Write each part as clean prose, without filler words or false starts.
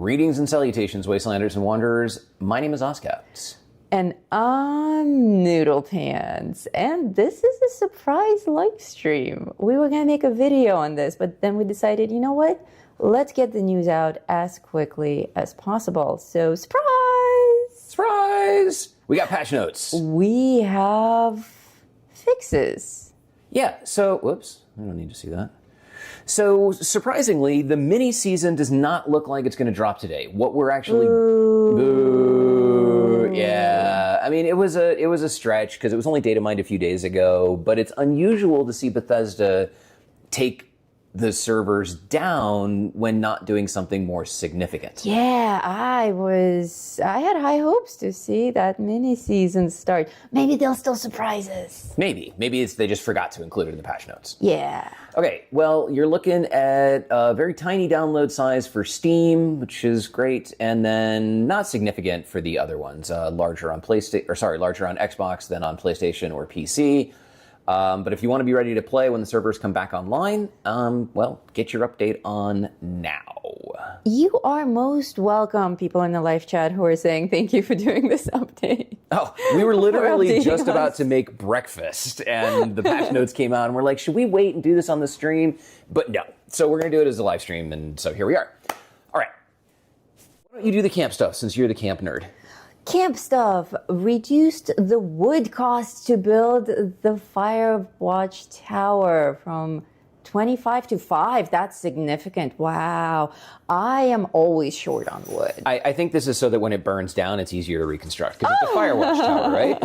Greetings and salutations, Wastelanders and Wanderers. My name is Oscaps. And I'm Noodle Pants. And this is a surprise live stream. We were going to make a video on this, but then we decided, you know what? Let's get the news out as quickly as possible. So, surprise! Surprise! We got patch notes. We have fixes. Yeah, so, whoops, I don't need to see that. So, surprisingly, the mini season does not look like it's going to drop today. What we're actually... Boo. Yeah. I mean, it was a stretch because it was only data mined a few days ago, but it's unusual to see Bethesda take the servers down when not doing something more significant. Yeah, I had high hopes to see that mini season start. Maybe they'll still surprise us. Maybe they just forgot to include it in the patch notes. Yeah. Okay, well, you're looking at a very tiny download size for Steam, which is great, and then not significant for the other ones. Larger on Xbox than on PlayStation or PC. But if you want to be ready to play when the servers come back online, well, get your update on now. You are most welcome, people in the live chat who are saying thank you for doing this update. Oh, we were literally just about to make breakfast, and the patch notes came out, and we're like, should we wait and do this on the stream? But no. So we're going to do it as a live stream, and so here we are. All right. Why don't you do the camp stuff, since you're the camp nerd? Camp stuff reduced the wood cost to build the Firewatch Tower from 25 to 5. That's significant. Wow. I am always short on wood. I think this is so that when it burns down, it's easier to reconstruct, because it's a Firewatch Tower, right?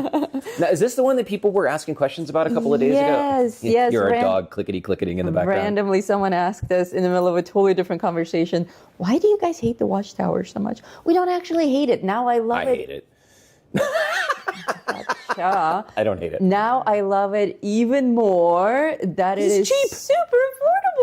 Now, is this the one that people were asking questions about a couple of days ago? Yes. You're a dog clickety-clicketing in the background. Randomly, someone asked us in the middle of a totally different conversation, why do you guys hate the Watchtower so much? We don't actually hate it. Now I love it. I hate it. Gotcha. I don't hate it. Now I love it even more that it is cheap. super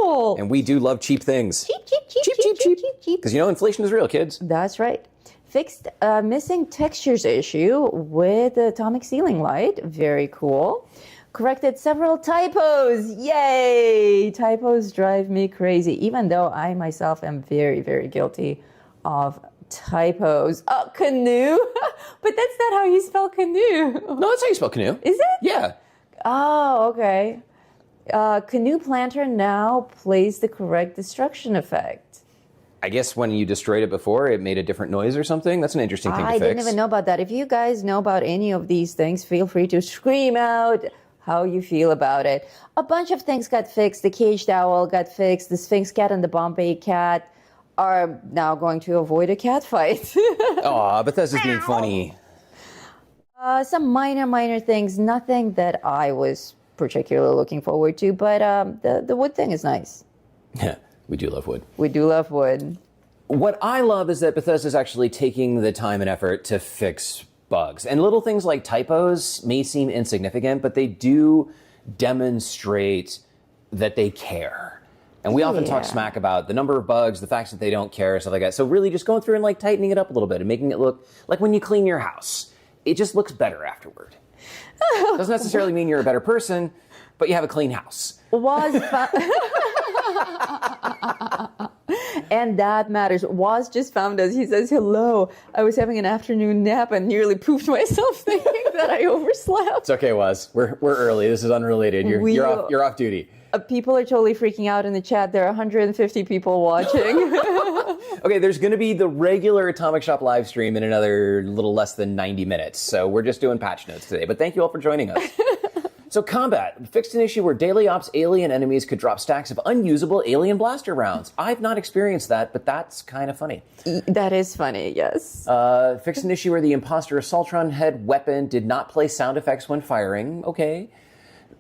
affordable. And we do love cheap things. Cheap. Because you know inflation is real, kids. That's right. Fixed missing textures issue with the atomic ceiling light. Very cool. Corrected several typos. Yay! Typos drive me crazy, even though I myself am very, very guilty of typos. Oh, canoe? But that's not how you spell canoe. No, that's how you spell canoe. Is it? Yeah. Oh, okay. Canoe Planter now plays the correct destruction effect. I guess when you destroyed it before, it made a different noise or something. That's an interesting thing to fix. I didn't even know about that. If you guys know about any of these things, feel free to scream out how you feel about it. A bunch of things got fixed. The caged owl got fixed. The Sphinx cat and the Bombay cat are now going to avoid a cat fight. Aw, Bethesda's being funny. Some minor things. Nothing that I was particularly looking forward to, but the wood thing is nice. Yeah, we do love wood. We do love wood. What I love is that Bethesda's actually taking the time and effort to fix bugs. And little things like typos may seem insignificant, but they do demonstrate that they care. And we often talk smack about the number of bugs, the fact that they don't care, stuff like that. So really just going through and like tightening it up a little bit and making it look like when you clean your house, it just looks better afterward. Doesn't necessarily mean you're a better person, but you have a clean house. And that matters. Waz just found us. He says, hello. I was having an afternoon nap and nearly pooped myself thinking that I overslept. It's okay, Waz. We're early. This is unrelated. You're off duty. People are totally freaking out in the chat. There are 150 people watching. Okay, there's going to be the regular Atomic Shop live stream in another little less than 90 minutes. So we're just doing patch notes today. But thank you all for joining us. So combat fixed an issue where daily ops alien enemies could drop stacks of unusable alien blaster rounds. I've not experienced that, but that's kind of funny. That is funny, yes. Fixed an issue where the imposter Assaultron head weapon did not play sound effects when firing. Okay.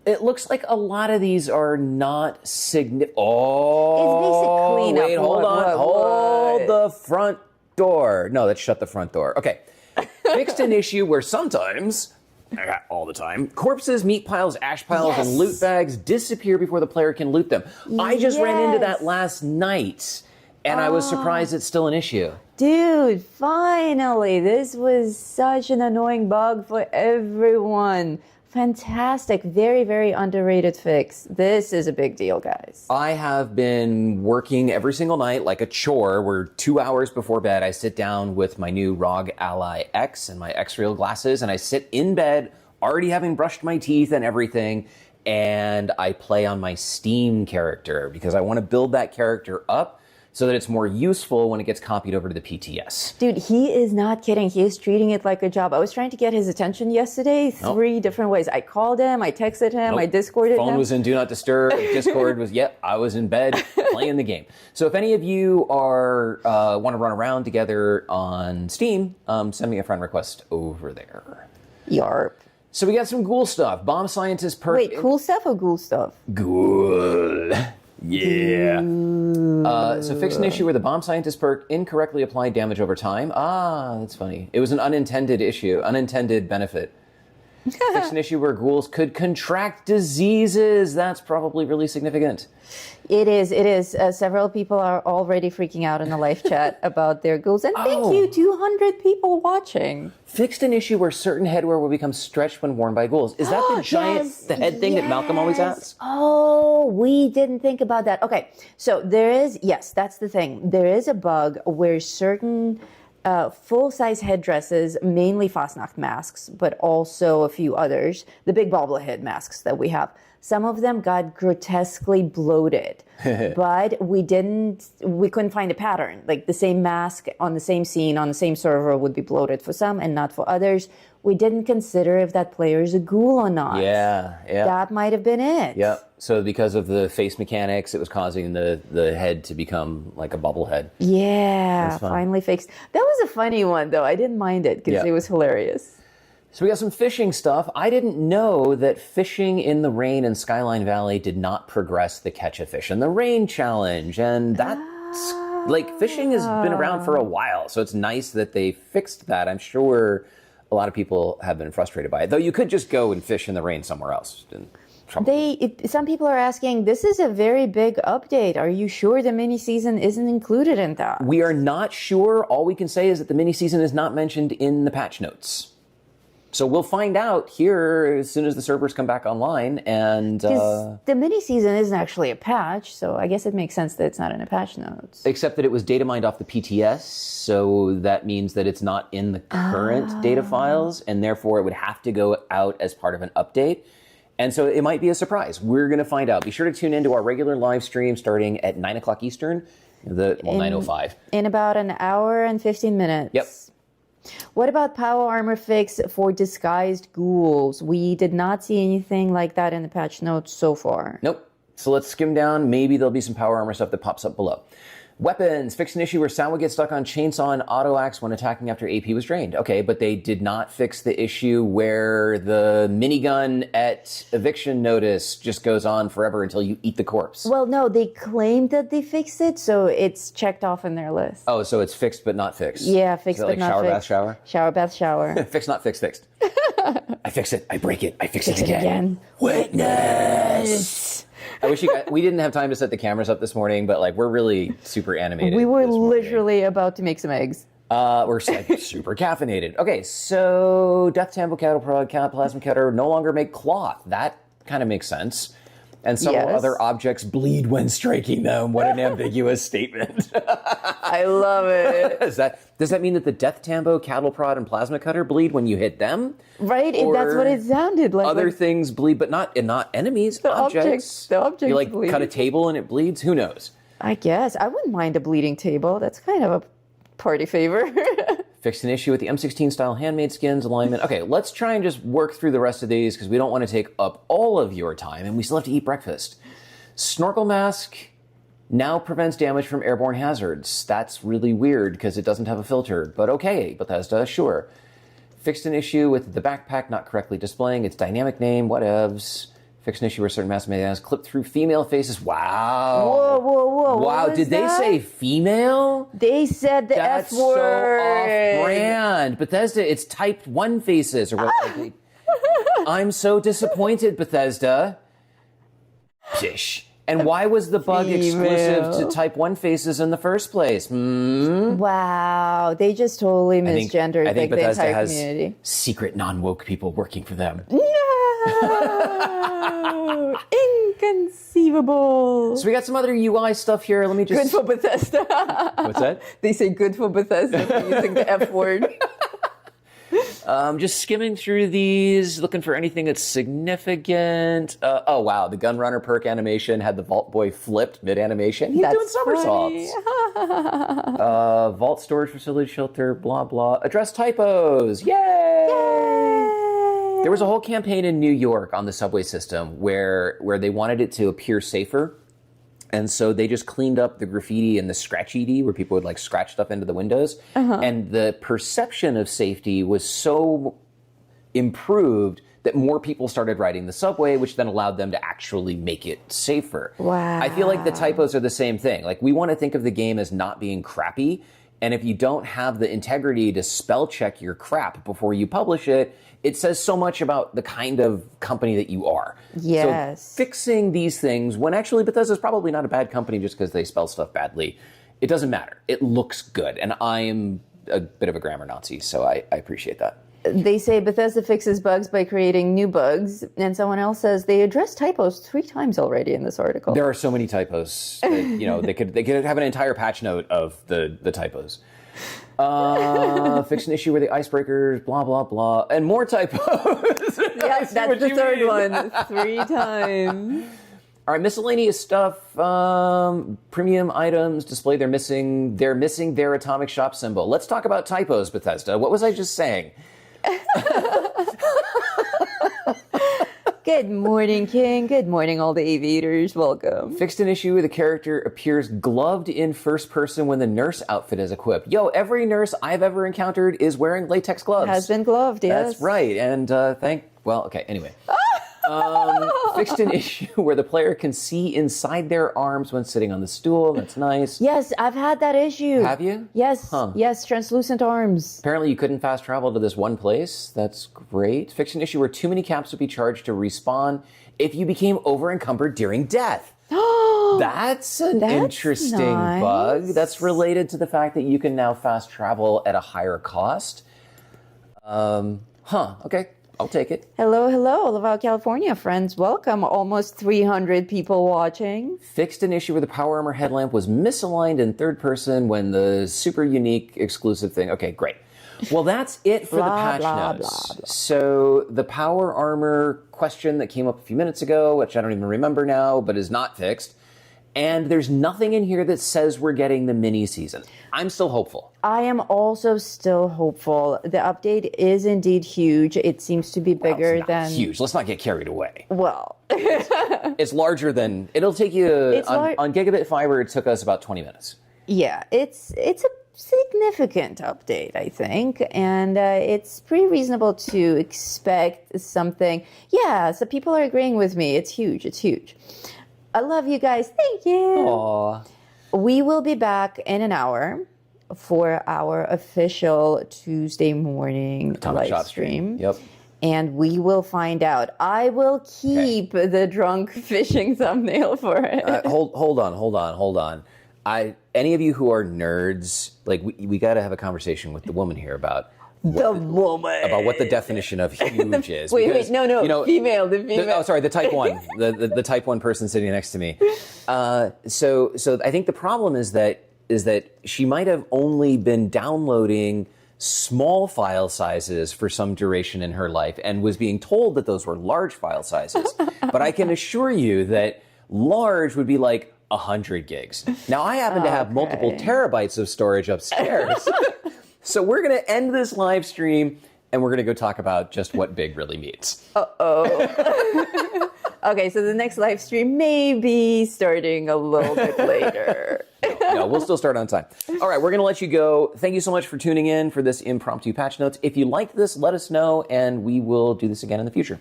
It looks like a lot of these are not significant. Oh, it's basic cleanup. Wait, hold on. Hold the front door. No, let's shut the front door. Okay. Fixed an issue where sometimes, all the time, corpses, meat piles, ash piles, and loot bags disappear before the player can loot them. I just ran into that last night, and I was surprised it's still an issue. Dude, finally. This was such an annoying bug for everyone. fantastic. Very, very underrated fix. This is a big deal, guys. I have been working every single night like a chore where 2 hours before bed, I sit down with my new ROG Ally X and my X-Real glasses, and I sit in bed, already having brushed my teeth and everything, and I play on my Steam character because I want to build that character up so that it's more useful when it gets copied over to the PTS. Dude, he is not kidding. He is treating it like a job. I was trying to get his attention yesterday 3 different ways. I called him, I texted him, I Discorded him. Phone was in Do Not Disturb. Discord was, I was in bed playing the game. So if any of you are want to run around together on Steam, send me a friend request over there. Yarp. So we got some ghoul stuff. Bomb scientist perk. Wait, cool stuff or ghoul stuff? Ghoul. Yeah. So fix an issue where the bomb scientist perk incorrectly applied damage over time. Ah, that's funny. It was an unintended benefit. Fix an issue where ghouls could contract diseases. That's probably really significant. It is. Several people are already freaking out in the live chat about their ghouls. And thank you, 200 people watching. Fixed an issue where certain headwear will become stretched when worn by ghouls. Is that the giant, the head thing that Malcolm always asks? Oh, we didn't think about that. Okay, so there is, yes, that's the thing. There is a bug where certain full-size headdresses, mainly Fastnacht masks, but also a few others, the big bobblehead masks that we have, some of them got grotesquely bloated, but we couldn't find a pattern. Like the same mask on the same scene, on the same server would be bloated for some and not for others. We didn't consider if that player is a ghoul or not. Yeah. That might have been it. Yep. So because of the face mechanics, it was causing the head to become like a bobblehead. Yeah, finally fixed. That was a funny one, though. I didn't mind it because it was hilarious. So we got some fishing stuff. I didn't know that fishing in the rain in Skyline Valley did not progress the Catch a Fish in the Rain challenge. And that's, like, fishing has been around for a while. So it's nice that they fixed that. I'm sure a lot of people have been frustrated by it. Though you could just go and fish in the rain somewhere else. Some people are asking, this is a very big update. Are you sure the mini season isn't included in that? We are not sure. All we can say is that the mini season is not mentioned in the patch notes. So we'll find out here as soon as the servers come back online. And the mini season isn't actually a patch, so I guess it makes sense that it's not in a patch notes. Except that it was data mined off the PTS, so that means that it's not in the current data files, and therefore it would have to go out as part of an update. And so it might be a surprise. We're going to find out. Be sure to tune into our regular live stream starting at 9 o'clock Eastern, 9:05. In about an hour and 15 minutes. Yep. What about power armor fix for disguised ghouls? We did not see anything like that in the patch notes so far. Nope. So let's skim down. Maybe there'll be some power armor stuff that pops up below. Weapons. Fix an issue where sound would get stuck on chainsaw and auto axe when attacking after AP was drained. Okay, but they did not fix the issue where the minigun at eviction notice just goes on forever until you eat the corpse. Well, no, they claimed that they fixed it, so it's checked off in their list. Oh, so it's fixed but not fixed. Yeah, fixed but like not shower, fixed. bath, shower? Shower, bath, shower. Fixed, not fixed, fixed. I fix it, I break it, I fix it Fix it again. Witness! I wish you guys, we didn't have time to set the cameras up this morning, but like we're really super animated. We were this morning. literally about to make some eggs. We're like super caffeinated. Okay, so Death Tambo Cattle Prod, Plasma Cutter no longer make cloth. That kind of makes sense. And several other objects bleed when striking them. What an ambiguous statement. I love it. Does that mean that the Death Tambo, Cattle Prod, and Plasma Cutter bleed when you hit them? Right? That's what it sounded like. Other things bleed, but not enemies, objects. The objects you bleed. Cut a table and it bleeds? Who knows? I guess. I wouldn't mind a bleeding table. That's kind of a party favor. Fixed an issue with the M16 style handmade skins alignment. Okay, let's try and just work through the rest of these because we don't want to take up all of your time and we still have to eat breakfast. Snorkel mask now prevents damage from airborne hazards. That's really weird because it doesn't have a filter, but okay, Bethesda, sure. Fixed an issue with the backpack not correctly displaying its dynamic name, whatevs. Fixed an issue where certain mask has clipped through female faces. Wow. Whoa. Wow, did they say female? They said the That's F word. so off-brand. Bethesda, it's typed 1 faces. Or I'm so disappointed, Bethesda. Pish. And why was the bug exclusive to Female. type 1 faces in the first place? Wow, they just totally misgendered I think the Bethesda entire has community. secret non-woke people working for them. No! Inconceivable. So we got some other UI stuff here. Let me Good just... for Bethesda. What's that? They say good for Bethesda for using the F word. Just skimming through these, looking for anything that's significant. Oh, wow. The Gunrunner perk animation had the Vault Boy flipped mid-animation. He's doing somersaults. Vault storage facility shelter, blah, blah. Address typos. Yay! There was a whole campaign in New York on the subway system where they wanted it to appear safer. And so they just cleaned up the graffiti and the scratchy where people would like scratch stuff into the windows. And the perception of safety was so improved that more people started riding the subway, which then allowed them to actually make it safer. Wow. I feel like the typos are the same thing. Like we want to think of the game as not being crappy. And if you don't have the integrity to spell check your crap before you publish it, it says so much about the kind of company that you are. Yes. So fixing these things, when actually Bethesda's probably not a bad company just because they spell stuff badly, it doesn't matter. It looks good. And I am a bit of a grammar Nazi, so I appreciate that. They say Bethesda fixes bugs by creating new bugs, and someone else says they addressed typos 3 times already in this article. There are so many typos that, they could have an entire patch note of the typos. Fix an issue where the icebreakers, blah, blah, blah, and more typos. Yes, that's the third one. 3 times. All right, miscellaneous stuff. Premium items display they're missing their Atomic Shop symbol. Let's talk about typos, Bethesda. What was I just saying? Good morning, King. Good morning, all the aviators. Welcome. Fixed an issue where the character appears gloved in first person when the nurse outfit is equipped. Yo, every nurse I've ever encountered is wearing latex gloves. Has been gloved, yes. That's right. And anyway. Fixed an issue where the player can see inside their arms when sitting on the stool. That's nice. Yes, I've had that issue. Have you? Yes. Huh. Yes, translucent arms. Apparently you couldn't fast travel to this one place. That's great. Fixed an issue where too many caps would be charged to respawn if you became over encumbered during death. That's an interesting nice. bug. That's related to the fact that you can now fast travel at a higher cost. Okay. I'll take it. Hello, all of our California friends. Welcome. Almost 300 people watching. Fixed an issue where the power armor headlamp was misaligned in third person when the super unique exclusive thing. Okay, great. Well, that's it for the patch notes. So the power armor question that came up a few minutes ago, which I don't even remember now, but is not fixed. And there's nothing in here that says we're getting the mini season. I'm still hopeful. I am also still hopeful. The update is indeed huge. It seems to be bigger than... Huge. Let's not get carried away. Well... It's larger than... It'll take you... On Gigabit Fiber, it took us about 20 minutes. Yeah, it's a significant update, I think. And it's pretty reasonable to expect something. Yeah, so people are agreeing with me. It's huge. It's huge. I love you guys. Thank you. Aww. We will be back in an hour for our official Tuesday morning Atomic live stream. Yep. And we will find out. I will keep the drunk fishing thumbnail for it. Hold on. Any of you who are nerds, like we got to have a conversation with the woman here about woman. About what the definition of huge is. Wait, because, no, female. The female. The type 1. the type 1 person sitting next to me. So I think the problem is that she might have only been downloading small file sizes for some duration in her life and was being told that those were large file sizes. But I can assure you that large would be like 100 gigs. Now, I happen to have multiple terabytes of storage upstairs. So we're going to end this live stream and we're going to go talk about just what big really means. Okay, so the next live stream may be starting a little bit later. No, we'll still start on time. All right, we're going to let you go. Thank you so much for tuning in for this impromptu patch notes. If you liked this, let us know, and we will do this again in the future.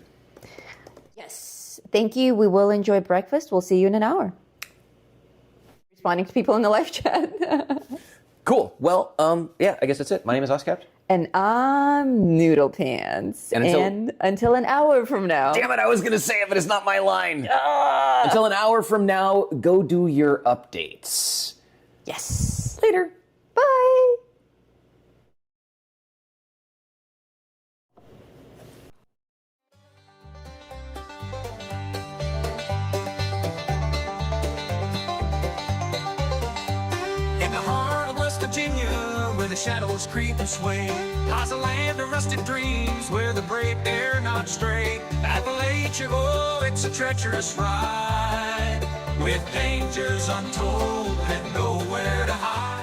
Yes. Thank you. We will enjoy breakfast. We'll see you in an hour. Responding to people in the live chat. Cool. Well, I guess that's it. My name is Oscapt. And I'm Noodle Pants. And until an hour from now. Damn it, I was going to say it, but it's not my line. Until an hour from now, go do your updates. Yes. Later. Bye. In the heart of West Virginia, where the shadows creep and sway, lies a land of rusted dreams, where the brave dare not stray. Appalachia, oh, it's a treacherous ride, with dangers untold and nowhere to hide.